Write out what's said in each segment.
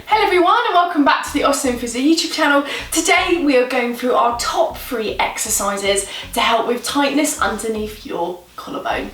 Hello everyone and welcome back to the Awesome Physio YouTube channel. Today we are going through our top 3 exercises to help with tightness underneath your collarbone.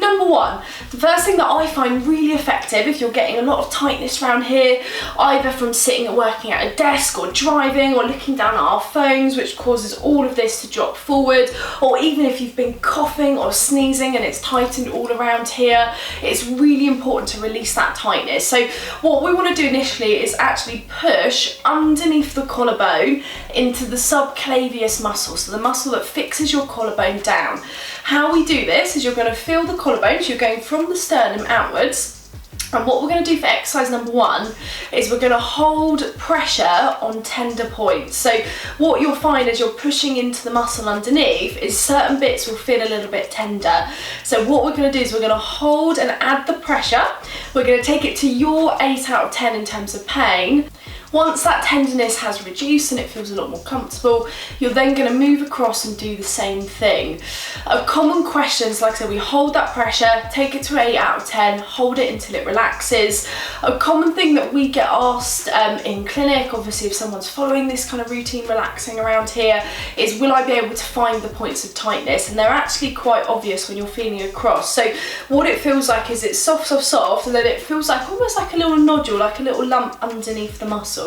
Number 1, the first thing that I find really effective if you're getting a lot of tightness around here, either from sitting and working at a desk or driving or looking down at our phones, which causes all of this to drop forward, or even if you've been coughing or sneezing and it's tightened all around here, it's really important to release that tightness. So what we want to do initially is actually push underneath the collarbone into the subclavius muscle, so the muscle that fixes your collarbone down. How we do this is you're going to feel the collarbone, so you're going from the sternum outwards, and what we're going to do for exercise number 1 is we're going to hold pressure on tender points. So what you'll find as you're pushing into the muscle underneath is certain bits will feel a little bit tender. So what we're going to do is we're going to hold and add the pressure. We're going to take it to your 8 out of 10 in terms of pain. Once that tenderness has reduced and it feels a lot more comfortable, you're then going to move across and do the same thing. A common question is, like I said, we hold that pressure, take it to 8 out of 10, hold it until it relaxes. A common thing that we get asked in clinic, obviously if someone's following this kind of routine relaxing around here, is will I be able to find the points of tightness? And they're actually quite obvious when you're feeling across. So what it feels like is it's soft, soft, soft, and then it feels like almost like a little nodule, like a little lump underneath the muscle.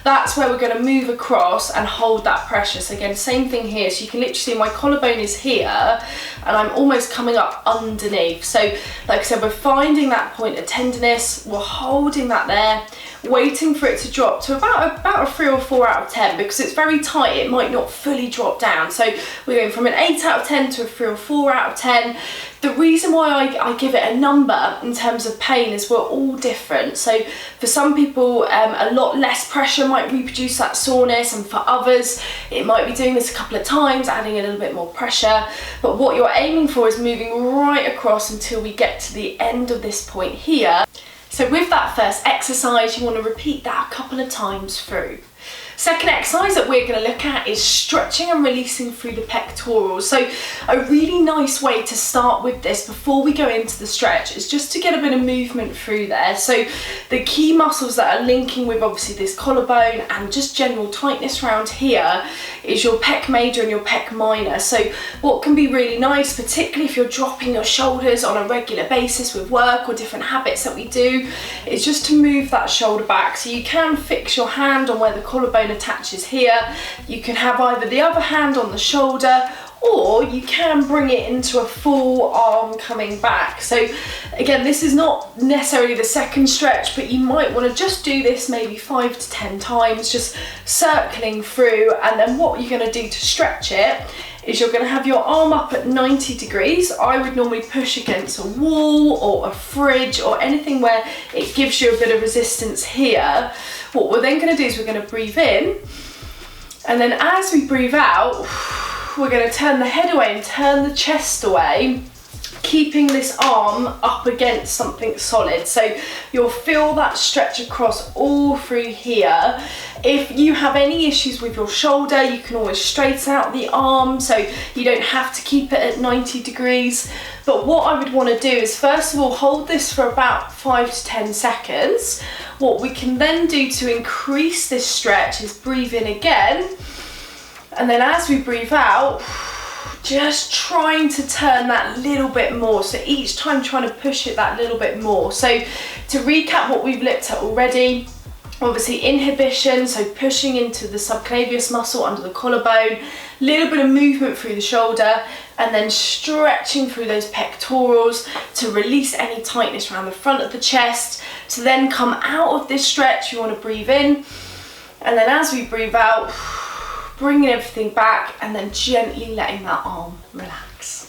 That's where we're going to move across and hold that pressure. So again, same thing here. So you can literally see my collarbone is here and I'm almost coming up underneath. So like I said, we're finding that point of tenderness, we're holding that there, waiting for it to drop to about a 3 or 4 out of 10, because it's very tight, it might not fully drop down. So we're going from an 8 out of 10 to a 3 or 4 out of 10. The reason why I give it a number in terms of pain is we're all different. So for some people, a lot less pressure might reproduce that soreness, and for others, it might be doing this a couple of times, adding a little bit more pressure. But what you're aiming for is moving right across until we get to the end of this point here. So with that first exercise, you want to repeat that a couple of times through. Second exercise that we're going to look at is stretching and releasing through the pectorals. So a really nice way to start with this before we go into the stretch is just to get a bit of movement through there. So the key muscles that are linking with obviously this collarbone and just general tightness around here is your pec major and your pec minor. So what can be really nice, particularly if you're dropping your shoulders on a regular basis with work or different habits that we do, is just to move that shoulder back. So you can fix your hand on where the collarbone attaches here. You can have either the other hand on the shoulder, or you can bring it into a full arm coming back. So again, this is not necessarily the second stretch, but you might want to just do this maybe 5 to 10 times, just circling through. And then what you're going to do to stretch it is you're going to have your arm up at 90 degrees. I would normally push against a wall or a fridge or anything where it gives you a bit of resistance here. What we're then going to do is we're going to breathe in, and then as we breathe out, we're going to turn the head away and turn the chest away, keeping this arm up against something solid. So you'll feel that stretch across all through here. If you have any issues with your shoulder, you can always straighten out the arm, so you don't have to keep it at 90 degrees. But what I would want to do is first of all hold this for about 5 to 10 seconds. What we can then do to increase this stretch is breathe in again, and then as we breathe out, just trying to turn that little bit more. So each time trying to push it that little bit more. So to recap what we've looked at already, obviously inhibition, so pushing into the subclavius muscle under the collarbone, little bit of movement through the shoulder, and then stretching through those pectorals to release any tightness around the front of the chest. To then come out of this stretch, you want to breathe in, and then as we breathe out, bringing everything back and then gently letting that arm relax.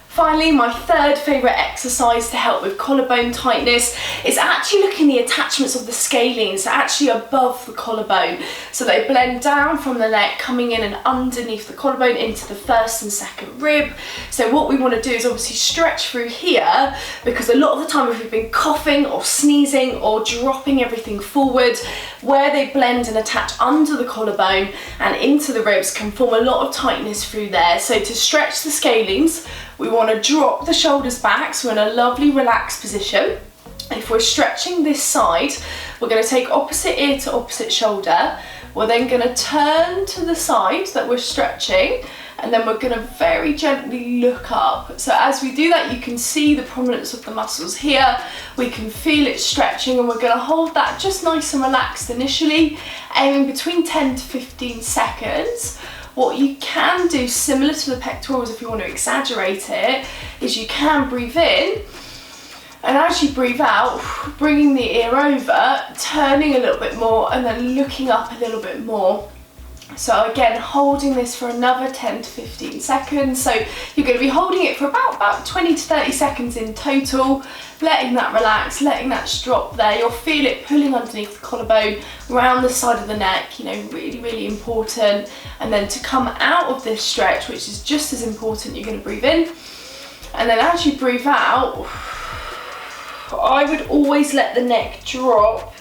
Finally, my third favourite exercise to help with collarbone tightness is actually looking at the attachments of the scalenes, actually above the collarbone. So they blend down from the neck, coming in and underneath the collarbone into the first and second rib. So what we want to do is obviously stretch through here, because a lot of the time if we've been coughing or sneezing or dropping everything forward, where they blend and attach under the collarbone and into the ribs can form a lot of tightness through there. So to stretch the scalenes, we want to drop the shoulders back, so we're in a lovely relaxed position. If we're stretching this side, we're going to take opposite ear to opposite shoulder. We're then going to turn to the side that we're stretching, and then we're going to very gently look up. So as we do that, you can see the prominence of the muscles here. We can feel it stretching, and we're going to hold that just nice and relaxed initially, aiming between 10 to 15 seconds. What you can do, similar to the pectorals if you want to exaggerate it, is you can breathe in, and as you breathe out, bringing the ear over, turning a little bit more, and then looking up a little bit more. So again, holding this for another 10 to 15 seconds. So you're going to be holding it for about 20 to 30 seconds in total, letting that relax, letting that drop there. You'll feel it pulling underneath the collarbone, around the side of the neck, you know, really, really important. And then to come out of this stretch, which is just as important, you're going to breathe in. And then as you breathe out, I would always let the neck drop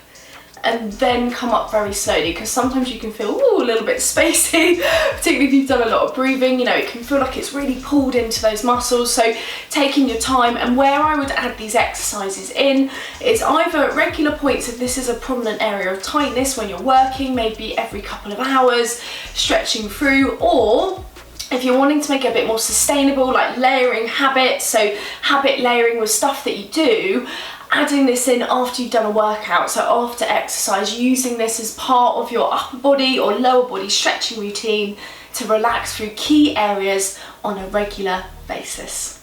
and then come up very slowly, because sometimes you can feel a little bit spacey, particularly if you've done a lot of breathing. You know, it can feel like it's really pulled into those muscles. So taking your time, and where I would add these exercises in is either at regular points if this is a prominent area of tightness when you're working, maybe every couple of hours, stretching through, or if you're wanting to make it a bit more sustainable, like layering habits, so habit layering with stuff that you do, adding this in after you've done a workout, so after exercise, using this as part of your upper body or lower body stretching routine to relax through key areas on a regular basis.